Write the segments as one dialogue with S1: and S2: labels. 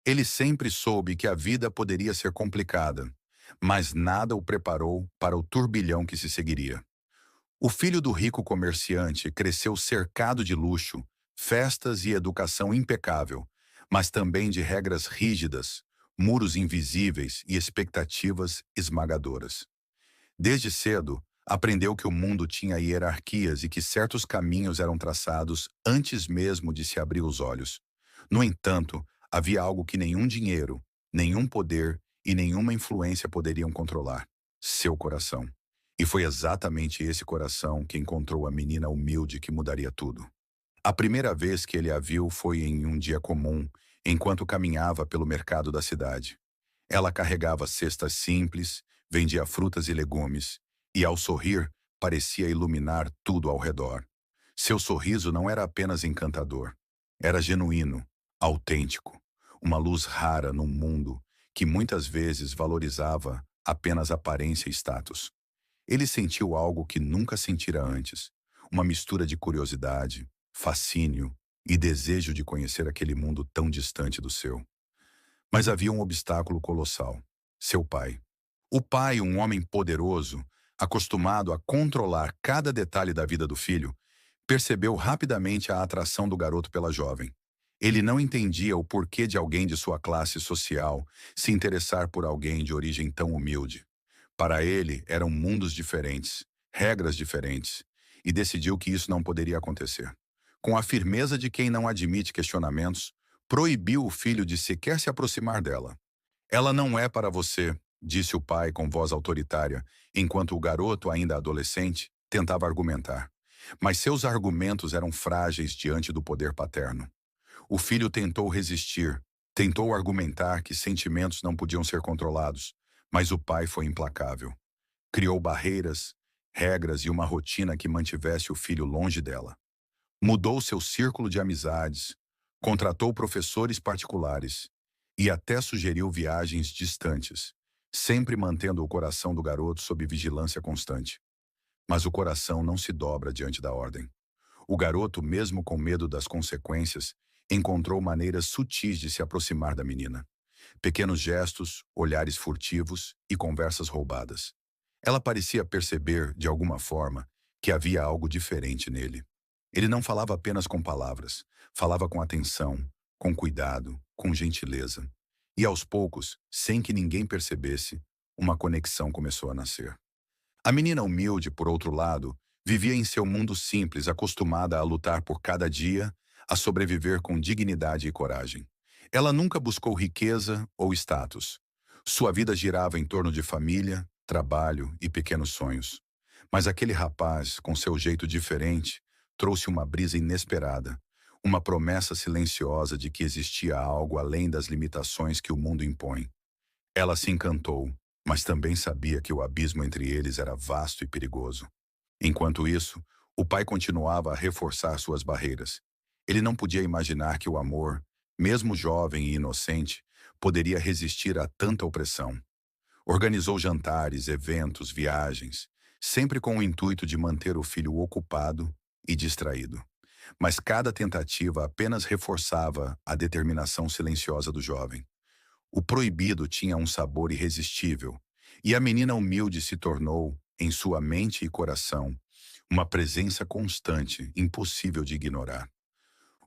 S1: Ele sempre soube que a vida poderia ser complicada, mas nada o preparou para o turbilhão que se seguiria. O filho do rico comerciante cresceu cercado de luxo, festas e educação impecável, mas também de regras rígidas, muros invisíveis e expectativas esmagadoras. Desde cedo, aprendeu que o mundo tinha hierarquias e que certos caminhos eram traçados antes mesmo de se abrir os olhos. No entanto, havia algo que nenhum dinheiro, nenhum poder e nenhuma influência poderiam controlar: seu coração. E foi exatamente esse coração que encontrou a menina humilde que mudaria tudo. A primeira vez que ele a viu foi em um dia comum, enquanto caminhava pelo mercado da cidade. Ela carregava cestas simples, vendia frutas e legumes, e ao sorrir, parecia iluminar tudo ao redor. Seu sorriso não era apenas encantador, era genuíno, autêntico, uma luz rara num mundo que muitas vezes valorizava apenas aparência e status. Ele sentiu algo que nunca sentira antes, uma mistura de curiosidade, fascínio e desejo de conhecer aquele mundo tão distante do seu. Mas havia um obstáculo colossal: seu pai. O pai, um homem poderoso, acostumado a controlar cada detalhe da vida do filho, percebeu rapidamente a atração do garoto pela jovem. Ele não entendia o porquê de alguém de sua classe social se interessar por alguém de origem tão humilde. Para ele, eram mundos diferentes, regras diferentes, e decidiu que isso não poderia acontecer. Com a firmeza de quem não admite questionamentos, proibiu o filho de sequer se aproximar dela. Ela não é para você, disse o pai com voz autoritária, enquanto o garoto, ainda adolescente, tentava argumentar. Mas seus argumentos eram frágeis diante do poder paterno. O filho tentou resistir, tentou argumentar que sentimentos não podiam ser controlados, mas o pai foi implacável. Criou barreiras, regras e uma rotina que mantivesse o filho longe dela. Mudou seu círculo de amizades, contratou professores particulares e até sugeriu viagens distantes, sempre mantendo o coração do garoto sob vigilância constante. Mas o coração não se dobra diante da ordem. O garoto, mesmo com medo das consequências, encontrou maneiras sutis de se aproximar da menina. Pequenos gestos, olhares furtivos e conversas roubadas. Ela parecia perceber, de alguma forma, que havia algo diferente nele. Ele não falava apenas com palavras, falava com atenção, com cuidado, com gentileza. E aos poucos, sem que ninguém percebesse, uma conexão começou a nascer. A menina humilde, por outro lado, vivia em seu mundo simples, acostumada a lutar por cada dia, a sobreviver com dignidade e coragem. Ela nunca buscou riqueza ou status. Sua vida girava em torno de família, trabalho e pequenos sonhos. Mas aquele rapaz, com seu jeito diferente, trouxe uma brisa inesperada, uma promessa silenciosa de que existia algo além das limitações que o mundo impõe. Ela se encantou, mas também sabia que o abismo entre eles era vasto e perigoso. Enquanto isso, o pai continuava a reforçar suas barreiras. Ele não podia imaginar que o amor, mesmo jovem e inocente, poderia resistir a tanta opressão. Organizou jantares, eventos, viagens, sempre com o intuito de manter o filho ocupado e distraído. Mas cada tentativa apenas reforçava a determinação silenciosa do jovem. O proibido tinha um sabor irresistível, e a menina humilde se tornou, em sua mente e coração, uma presença constante, impossível de ignorar.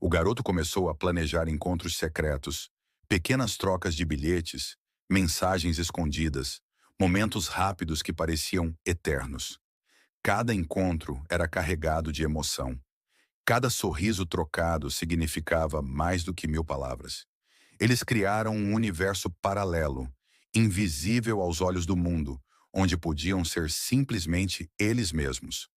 S1: O garoto começou a planejar encontros secretos, pequenas trocas de bilhetes, mensagens escondidas, momentos rápidos que pareciam eternos. Cada encontro era carregado de emoção. Cada sorriso trocado significava mais do que 1000 palavras. Eles criaram um universo paralelo, invisível aos olhos do mundo, onde podiam ser simplesmente eles mesmos.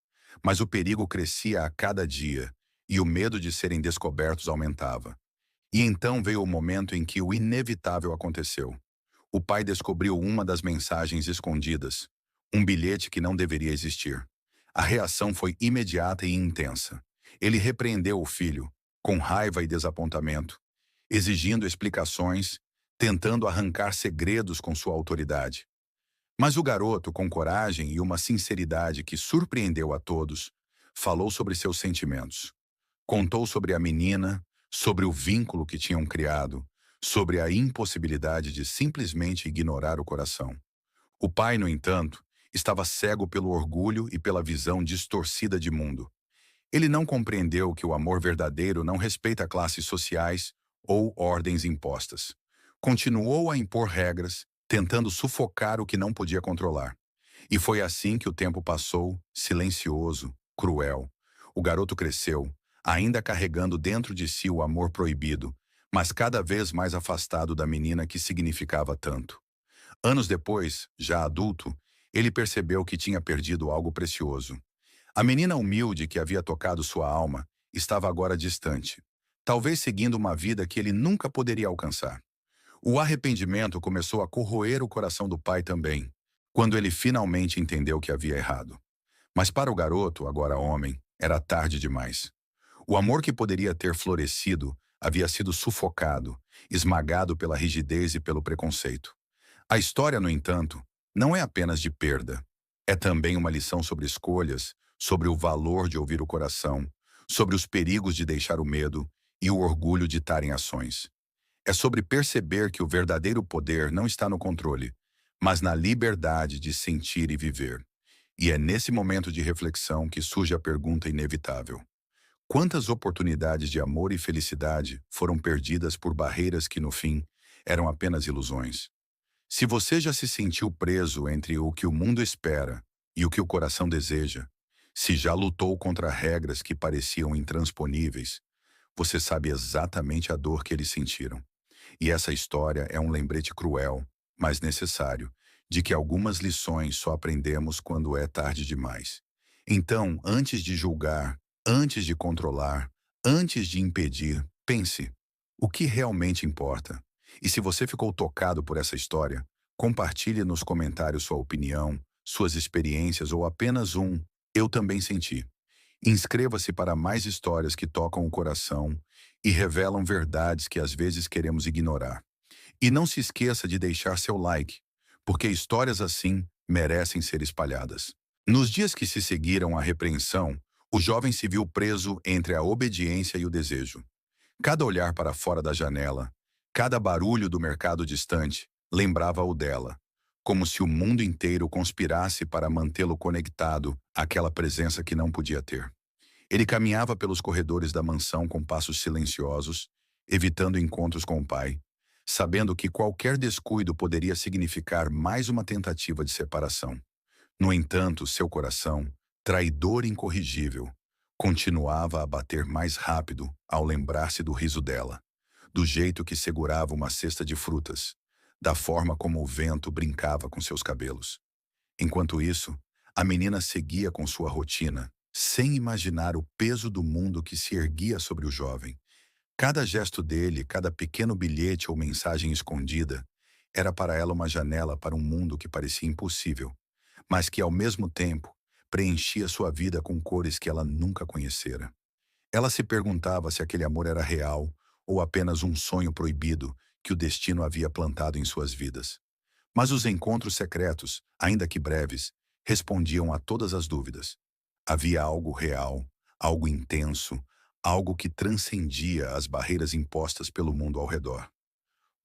S1: Mas o perigo crescia a cada dia, e o medo de serem descobertos aumentava. E então veio o momento em que o inevitável aconteceu. O pai descobriu uma das mensagens escondidas, um bilhete que não deveria existir. A reação foi imediata e intensa. Ele repreendeu o filho, com raiva e desapontamento, exigindo explicações, tentando arrancar segredos com sua autoridade. Mas o garoto, com coragem e uma sinceridade que surpreendeu a todos, falou sobre seus sentimentos. Contou sobre a menina, sobre o vínculo que tinham criado, sobre a impossibilidade de simplesmente ignorar o coração. O pai, no entanto, estava cego pelo orgulho e pela visão distorcida de mundo. Ele não compreendeu que o amor verdadeiro não respeita classes sociais ou ordens impostas. Continuou a impor regras, tentando sufocar o que não podia controlar. E foi assim que o tempo passou, silencioso, cruel. O garoto cresceu, ainda carregando dentro de si o amor proibido, mas cada vez mais afastado da menina que significava tanto. Anos depois, já adulto, ele percebeu que tinha perdido algo precioso. A menina humilde que havia tocado sua alma estava agora distante, talvez seguindo uma vida que ele nunca poderia alcançar. O arrependimento começou a corroer o coração do pai também, quando ele finalmente entendeu que havia errado. Mas para o garoto, agora homem, era tarde demais. O amor que poderia ter florescido havia sido sufocado, esmagado pela rigidez e pelo preconceito. A história, no entanto, não é apenas de perda. É também uma lição sobre escolhas, sobre o valor de ouvir o coração, sobre os perigos de deixar o medo e o orgulho ditarem ações. É sobre perceber que o verdadeiro poder não está no controle, mas na liberdade de sentir e viver. E é nesse momento de reflexão que surge a pergunta inevitável: quantas oportunidades de amor e felicidade foram perdidas por barreiras que, no fim, eram apenas ilusões? Se você já se sentiu preso entre o que o mundo espera e o que o coração deseja, se já lutou contra regras que pareciam intransponíveis, você sabe exatamente a dor que eles sentiram. E essa história é um lembrete cruel, mas necessário, de que algumas lições só aprendemos quando é tarde demais. Então, antes de julgar, antes de controlar, antes de impedir, pense: o que realmente importa? E se você ficou tocado por essa história, compartilhe nos comentários sua opinião, suas experiências ou apenas um "eu também senti". Inscreva-se para mais histórias que tocam o coração e revelam verdades que às vezes queremos ignorar. E não se esqueça de deixar seu like, porque histórias assim merecem ser espalhadas. Nos dias que se seguiram à repreensão, o jovem se viu preso entre a obediência e o desejo. Cada olhar para fora da janela, cada barulho do mercado distante, lembrava-o dela, como se o mundo inteiro conspirasse para mantê-lo conectado àquela presença que não podia ter. Ele caminhava pelos corredores da mansão com passos silenciosos, evitando encontros com o pai, sabendo que qualquer descuido poderia significar mais uma tentativa de separação. No entanto, seu coração, traidor incorrigível, continuava a bater mais rápido ao lembrar-se do riso dela, do jeito que segurava uma cesta de frutas, da forma como o vento brincava com seus cabelos. Enquanto isso, a menina seguia com sua rotina, sem imaginar o peso do mundo que se erguia sobre o jovem. Cada gesto dele, cada pequeno bilhete ou mensagem escondida, era para ela uma janela para um mundo que parecia impossível, mas que, ao mesmo tempo, preenchia sua vida com cores que ela nunca conhecera. Ela se perguntava se aquele amor era real ou apenas um sonho proibido que o destino havia plantado em suas vidas. Mas os encontros secretos, ainda que breves, respondiam a todas as dúvidas. Havia algo real, algo intenso, algo que transcendia as barreiras impostas pelo mundo ao redor.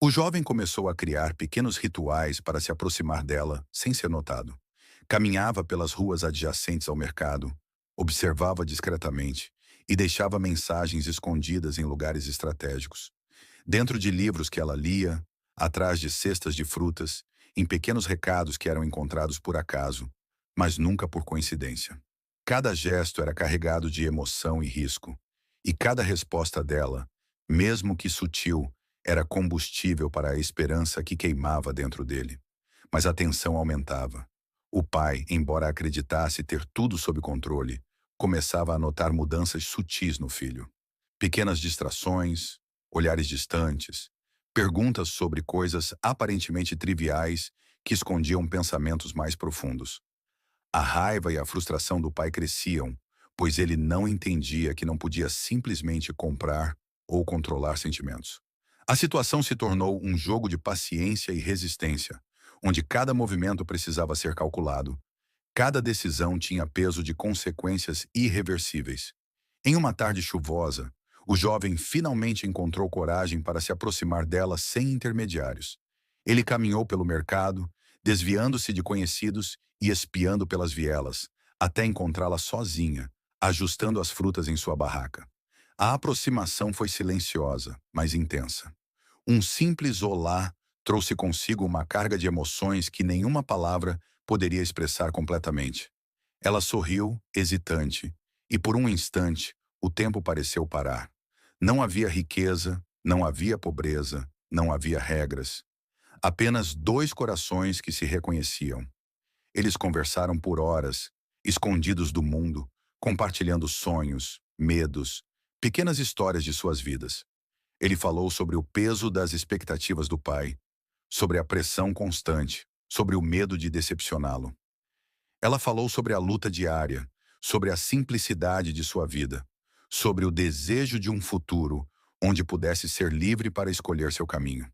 S1: O jovem começou a criar pequenos rituais para se aproximar dela sem ser notado. Caminhava pelas ruas adjacentes ao mercado, observava discretamente e deixava mensagens escondidas em lugares estratégicos. Dentro de livros que ela lia, atrás de cestas de frutas, em pequenos recados que eram encontrados por acaso, mas nunca por coincidência. Cada gesto era carregado de emoção e risco, e cada resposta dela, mesmo que sutil, era combustível para a esperança que queimava dentro dele. Mas a tensão aumentava. O pai, embora acreditasse ter tudo sob controle, começava a notar mudanças sutis no filho. Pequenas distrações, olhares distantes, perguntas sobre coisas aparentemente triviais que escondiam pensamentos mais profundos. A raiva e a frustração do pai cresciam, pois ele não entendia que não podia simplesmente comprar ou controlar sentimentos. A situação se tornou um jogo de paciência e resistência, onde cada movimento precisava ser calculado. Cada decisão tinha peso de consequências irreversíveis. Em uma tarde chuvosa, O jovem finalmente encontrou coragem para se aproximar dela sem intermediários. Ele caminhou pelo mercado, desviando-se de conhecidos e espiando pelas vielas, até encontrá-la sozinha, ajustando as frutas em sua barraca. A aproximação foi silenciosa, mas intensa. Um simples olá trouxe consigo uma carga de emoções que nenhuma palavra poderia expressar completamente. Ela sorriu, hesitante, e por um instante o tempo pareceu parar. Não havia riqueza, não havia pobreza, não havia regras. Apenas dois corações que se reconheciam. Eles conversaram por horas, escondidos do mundo, compartilhando sonhos, medos, pequenas histórias de suas vidas. Ele falou sobre o peso das expectativas do pai, sobre a pressão constante, sobre o medo de decepcioná-lo. Ela falou sobre a luta diária, sobre a simplicidade de sua vida, sobre o desejo de um futuro onde pudesse ser livre para escolher seu caminho.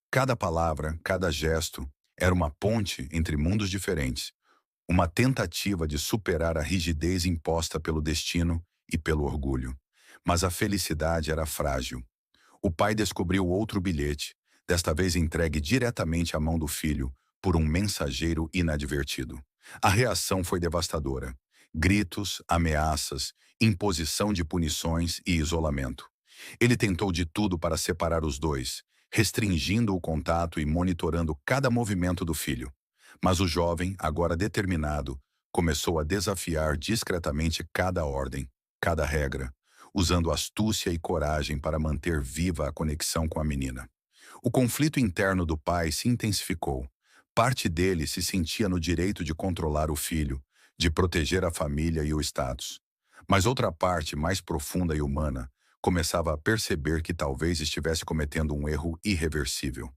S1: Cada palavra, cada gesto, era uma ponte entre mundos diferentes, uma tentativa de superar a rigidez imposta pelo destino e pelo orgulho. Mas a felicidade era frágil. O pai descobriu outro bilhete, desta vez entregue diretamente à mão do filho, por um mensageiro inadvertido. A reação foi devastadora. Gritos, ameaças, imposição de punições e isolamento. Ele tentou de tudo para separar os dois, restringindo o contato e monitorando cada movimento do filho. Mas o jovem, agora determinado, começou a desafiar discretamente cada ordem, cada regra, usando astúcia e coragem para manter viva a conexão com a menina. O conflito interno do pai se intensificou. Parte dele se sentia no direito de controlar o filho, de proteger a família e o status. Mas outra parte, mais profunda e humana, começava a perceber que talvez estivesse cometendo um erro irreversível.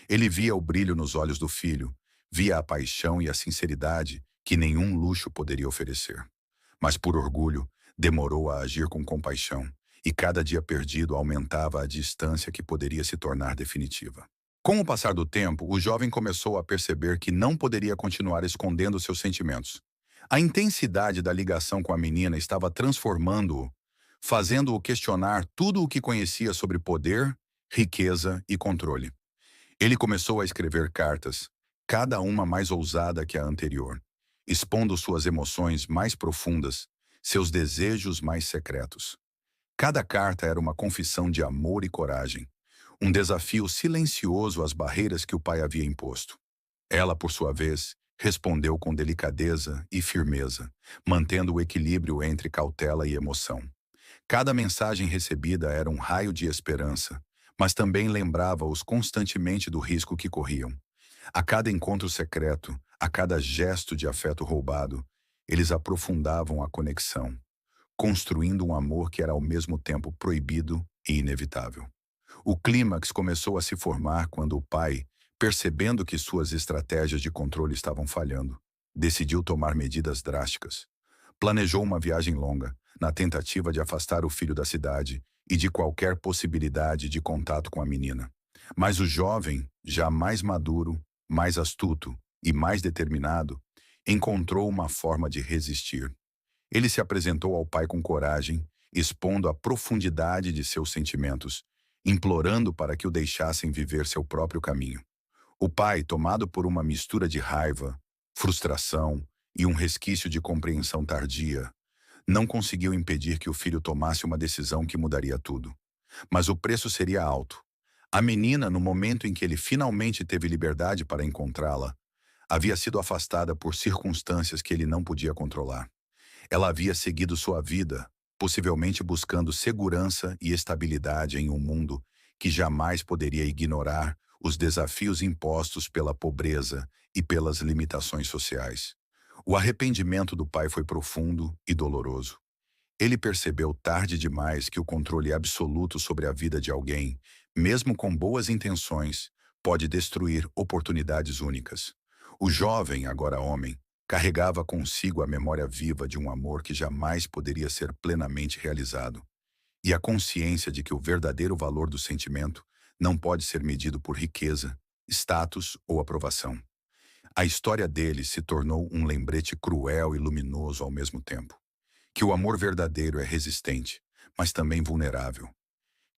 S1: Ele via o brilho nos olhos do filho, via a paixão e a sinceridade que nenhum luxo poderia oferecer. Mas por orgulho, demorou a agir com compaixão, e cada dia perdido aumentava a distância que poderia se tornar definitiva. Com o passar do tempo, o jovem começou a perceber que não poderia continuar escondendo seus sentimentos. A intensidade da ligação com a menina estava transformando-o, fazendo-o questionar tudo o que conhecia sobre poder, riqueza e controle. Ele começou a escrever cartas, cada uma mais ousada que a anterior, expondo suas emoções mais profundas, seus desejos mais secretos. Cada carta era uma confissão de amor e coragem, um desafio silencioso às barreiras que o pai havia imposto. Ela, por sua vez, respondeu com delicadeza e firmeza, mantendo o equilíbrio entre cautela e emoção. Cada mensagem recebida era um raio de esperança, mas também lembrava-os constantemente do risco que corriam. A cada encontro secreto, a cada gesto de afeto roubado, eles aprofundavam a conexão, construindo um amor que era ao mesmo tempo proibido e inevitável. O clímax começou a se formar quando o pai, percebendo que suas estratégias de controle estavam falhando, decidiu tomar medidas drásticas. Planejou uma viagem longa, na tentativa de afastar o filho da cidade e de qualquer possibilidade de contato com a menina. Mas o jovem, já mais maduro, mais astuto e mais determinado, encontrou uma forma de resistir. Ele se apresentou ao pai com coragem, expondo a profundidade de seus sentimentos, implorando para que o deixassem viver seu próprio caminho. O pai, tomado por uma mistura de raiva, frustração e um resquício de compreensão tardia, não conseguiu impedir que o filho tomasse uma decisão que mudaria tudo. Mas o preço seria alto. A menina, no momento em que ele finalmente teve liberdade para encontrá-la, havia sido afastada por circunstâncias que ele não podia controlar. Ela havia seguido sua vida, possivelmente buscando segurança e estabilidade em um mundo que jamais poderia ignorar os desafios impostos pela pobreza e pelas limitações sociais. O arrependimento do pai foi profundo e doloroso. Ele percebeu tarde demais que o controle absoluto sobre a vida de alguém, mesmo com boas intenções, pode destruir oportunidades únicas. O jovem, agora homem, carregava consigo a memória viva de um amor que jamais poderia ser plenamente realizado, e a consciência de que o verdadeiro valor do sentimento não pode ser medido por riqueza, status ou aprovação. A história dele se tornou um lembrete cruel e luminoso ao mesmo tempo. Que o amor verdadeiro é resistente, mas também vulnerável.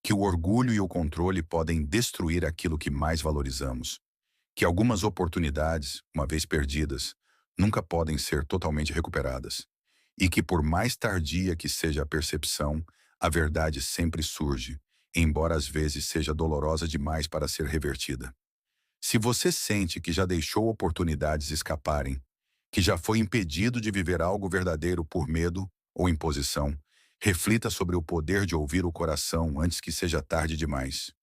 S1: Que o orgulho e o controle podem destruir aquilo que mais valorizamos. Que algumas oportunidades, uma vez perdidas, nunca podem ser totalmente recuperadas. E que por mais tardia que seja a percepção, a verdade sempre surge, embora às vezes seja dolorosa demais para ser revertida. Se você sente que já deixou oportunidades escaparem, que já foi impedido de viver algo verdadeiro por medo ou imposição, reflita sobre o poder de ouvir o coração antes que seja tarde demais.